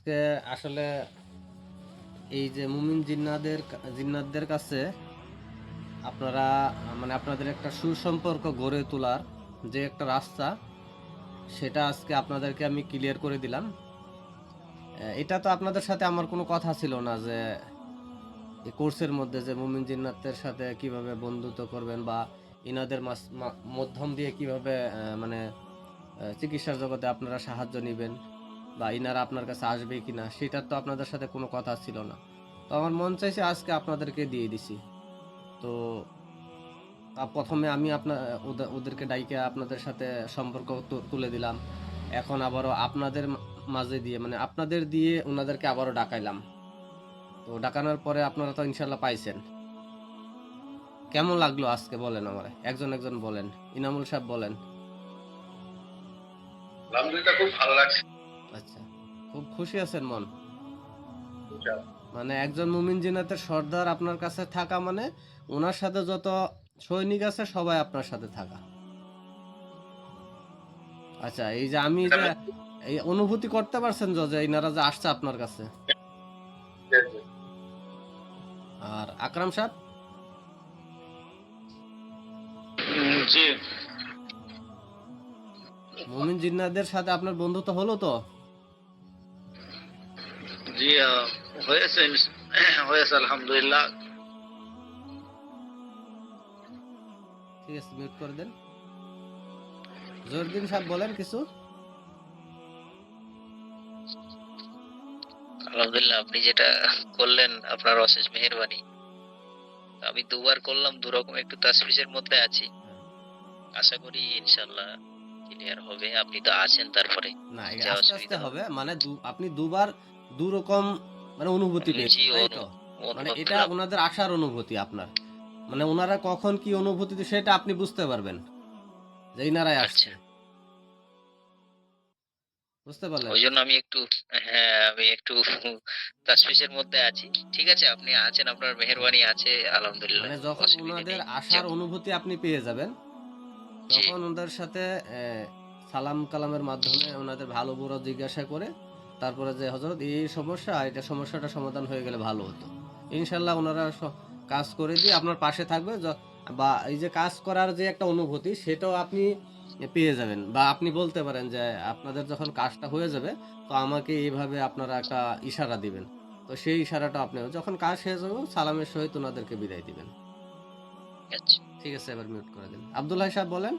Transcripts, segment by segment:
আজকে আসলে এই যে মুমিন জিন্নাতদের কাছে আপনারা মানে আপনাদের একটা সুসম্পর্ক গড়ে তোলার যে একটা রাস্তা, সেটা আজকে আপনাদেরকে আমি ক্লিয়ার করে দিলাম। এটা তো আপনাদের সাথে আমার কোনো কথা ছিল না যে এই কোর্সের মধ্যে যে মুমিন জিন্নাতের সাথে কিভাবে বন্ধুত্ব করবেন বা ইনাদের মাধ্যম দিয়ে কিভাবে মানে চিকিৎসার জগতে আপনারা সাহায্য নেবেন বা ইনারা আপনার কাছে আসবে কিনা, সেটার তো আপনাদের সাথে কোনো কথা ছিল না। তো আমার মন চাইছে আজকে আপনাদেরকে দিয়ে দিছি। তো প্রথমে আমি ওদেরকে ডাইকে আপনাদের সাথে সম্পর্ক তুলে দিলাম। এখন আবারও আপনাদের মাঝে দিয়ে মানে আপনাদের দিয়ে ওনাদেরকে আবারও ডাকাইলাম। তো ডাকানোর পরে আপনারা তো ইনশাল্লাহ পাইছেন। কেমন লাগলো আজকে বলেন আমারে, একজন একজন বলেন। ইনামুল সাহেব বলেন। আলহামদুলিল্লাহ, খুব ভালো লাগছে। আচ্ছা, খুব খুশি আছেন মন? মানে একজন মুমিন জিনাতের সর্দার আপনার কাছে থাকা মানে ওনার সাথে যত সৈনিক আছে সবাই আপনার সাথে থাকা। আচ্ছা, এই যে আমি যে এই অনুভূতি করতে পারছেন যে ইনারা যে আসছে আপনার কাছে। আর আকরাম সাহেব? জি মুমিন জিন্নাতদের সাথে আপনার বন্ধুত্ব হলো তো? জি হয়েছে হয়েছে আলহামদুলিল্লাহ। ঠিক আছে, মিউট করে দেন। জহিরুদ্দিন সাহেব বলেন কিছু। আলহামদুলিল্লাহ, আপনি যেটা করলেন আপনার অশেষ মেহেরবানি। আমি দুবার করলাম, দুরকম একটু তাসফিসের মধ্যে আছি। আশা করি ইনশাল্লাহ ক্লিয়ার হবে। আপনি তো আছেন, তারপরে না, যা আস্তে আস্তে অসুবিধা হবে। মানে আপনি দুবার দুরকম মানে অনুভূতি পেয়েছেন, তাই তো? মানে অনুভব এটা পেলাম। ওনাদের আসার অনুভূতি আপনার। মানে ওনারা কখন কি অনুভূতি দিচ্ছে সেটা আপনি বুঝতে পারবেন যে ইনারাই আসছে। আচ্ছা, বুঝতে পারলেন? ওই জন্য আমি একটু, হ্যাঁ, আমি একটু তাসফিসের মধ্যে আছি। ঠিক আছে, আপনি আছেন, আপনার মেহেরবানি আছে, আলহামদুলিল্লাহ, মানে যখন অসুবিধা ওনাদের নেই। আসার অনুভূতি আপনি পেয়ে যাবেন, জি, তখন ওনাদের সাথে সালাম কালামের মাধ্যমে ওনাদের ভালো বুড়ো জিজ্ঞাসা করে তারপরে যে হজরত এই সমস্যা, এটা সমস্যাটা সমাধান হয়ে গেলে ভালো হতো, ইনশাল্লাহ ওনারা কাজ করে দিয়ে আপনার পাশে থাকবে। বা এই যে কাজ করার যে একটা অনুভূতি সেটাও আপনি পেয়ে যাবেন। বা আপনি বলতে পারেন যে আপনাদের যখন কাজটা হয়ে যাবে তো আমাকে এইভাবে আপনারা একটা ইশারা দিবেন। তো সেই ইশারাটা আপনি যখন কাজ শেষ হবে সালামের সহিত ওনাদেরকে বিদায় দিবেন। আচ্ছা। ঠিক আছে, এবার মিউট করে দিন। আব্দুল্লাহ সাহেব বলেন।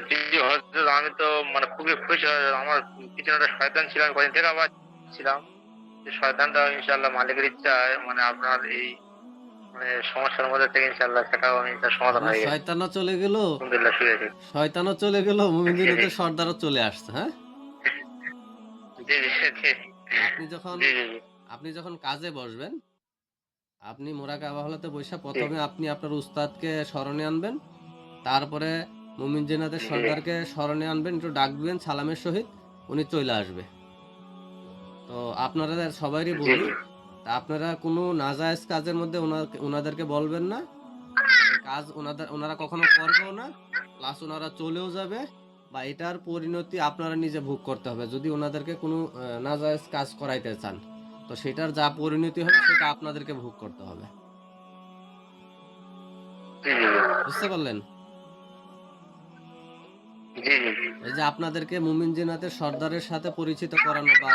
জি হযরত, আমি তো মানে খুবই খুশি আমার পিছনে একটা শয়তান ছিল, আমি কদিন থেকে আবার ছিলাম। শয়তানটা ইনশাআল্লাহ মালিকের ইচ্ছায় মানে আপনার এই মানে সমস্যার মধ্যে থেকে ইনশাআল্লাহ সেটাও আমি তার সমাধান মানে হয়ে গেছে। শয়তানও চলে গেল, আলহামদুলিল্লাহ, শুয়ে আছি। শয়তানও চলে গেল, মুমিন জিন্নাতের সর্দারও চলে আসছে। হ্যাঁ, জি জি জি আপনি যখন জি জি আপনি যখন কাজে বসবেন, আপনি মোরাকাবা হলাতে বৈশা জি প্রথমে আপনি আপনার উস্তাদকে স্মরণে আনবেন। তারপরে মুমিন জিন্নাতের জি জি সর্দারকে স্মরণে আনবেন, একটু ডাকবেন সালামের সহিত, উনি চলে আসবে। তো আপনারা সবাইরই জি বলি, তা আপনারা কোনো নাজায়েজ কাজের মধ্যে ওনাদেরকে বলবেন না। কাজ ওনারা কখনো করবেও না, প্লাস ওনারা চলেও যাবে। বা এটার পরিণতি আপনারা নিজে ভোগ করতে হবে যদি ওনাদেরকে কোনো নাজায়েজ কাজ করাইতে চান। তো সেটার যা পরিণতি হবে সেটা আপনাদেরকে ভোগ করতে হবে। জি বুঝতে পারলেন? জি জি জি এই যে আপনাদেরকে মুমিন জিনাতের সর্দারের সাথে পরিচিত করানো বা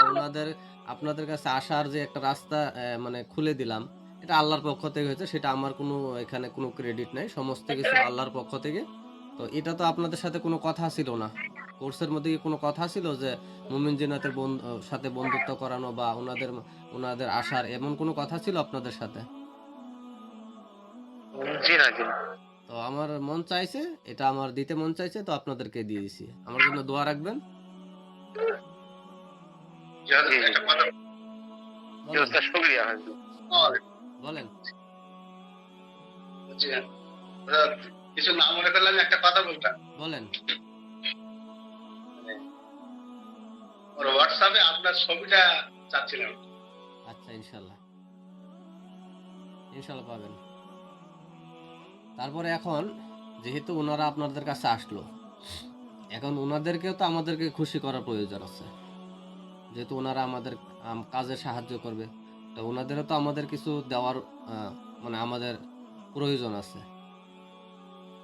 আপনাদের কাছে আসার যে একটা রাস্তা মানে খুলে দিলাম, এটা আল্লাহর পক্ষ থেকে হয়েছে। সেটা আমার কোনো এখানে কোনো ক্রেডিট নাই, সমস্ত কিছু আল্লাহর পক্ষ থেকে। তো এটা তো আপনাদের সাথে কোনো কথা ছিল না। কোর্সের মধ্যে কি কোনো কথা ছিল যে মুমিন জিনাতের সাথে বন্ধুত্ব করানো বা ওনাদের আসার এমন কোনো কথা ছিল আপনাদের সাথে? জি না জি না। তো আমার মন চাইছে, এটা আমার দিতে মন চাইছে, তো আপনাদেরকে দিয়ে দিছি। আমার জন্য দোয়া রাখবেন। জি জি জি বলেন, ওস্তাদ, শুকরিয়া হযরত। বলেন। কিছু না মনে করলে আমি একটা কথা বলতাম। বলেন। মানে ওর হোয়াটসঅ্যাপে আপনার ছবিটা চাচ্ছিলাম। আচ্ছা, ইনশাল্লাহ, ইনশাল্লাহ পাবেন। তারপরে এখন যেহেতু ওনারা আপনাদের কাছে আসলো, এখন ওনাদেরকেও তো আমাদেরকে খুশি করার প্রয়োজন আছে, যেহেতু ওনারা আমাদের কাজে সাহায্য করবে, তো ওনাদেরও তো আমাদের কিছু দেওয়ার মানে আমাদের প্রয়োজন আছে।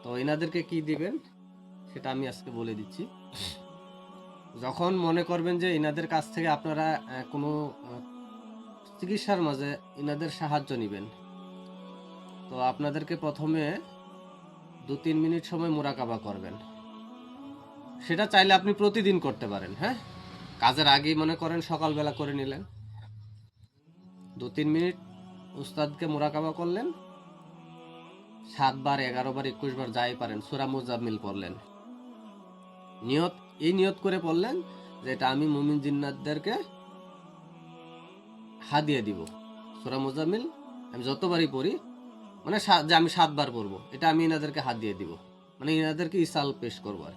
তো এনাদেরকে কি দিবেন সেটা আমি আজকে বলে দিচ্ছি। যখন মনে করবেন যে এনাদের কাছ থেকে আপনারা কোনো চিকিৎসার মাঝে এনাদের সাহায্য নেবেন, তো আপনাদেরকে প্রথমে 2-3 মিনিট সময় মোরাকাবা করবেন। সেটা চাইলে আপনি প্রতিদিন করতে পারেন। হ্যাঁ, কাজের আগেই মনে করেন সকালবেলা করে নিলেন, 2-3 মিনিট উস্তাদকে মোরাকাবা করলেন, 7 বার 11 বার 21 বার যাই পারেন সূরা মুজাম্মিল পড়লেন, নিয়ত করে পড়লেন যে এটা আমি মুমিন জিন্নাতদেরকে হাদিয়া দিব। সূরা মুজাম্মিল আমি যতবারই পড়ি, মানে যে আমি 7 বার পড়বো, এটা আমি এনাদেরকে হাদিয়া দিব, মানে এনাদেরকে ইসাল পেশ করবো আর কি।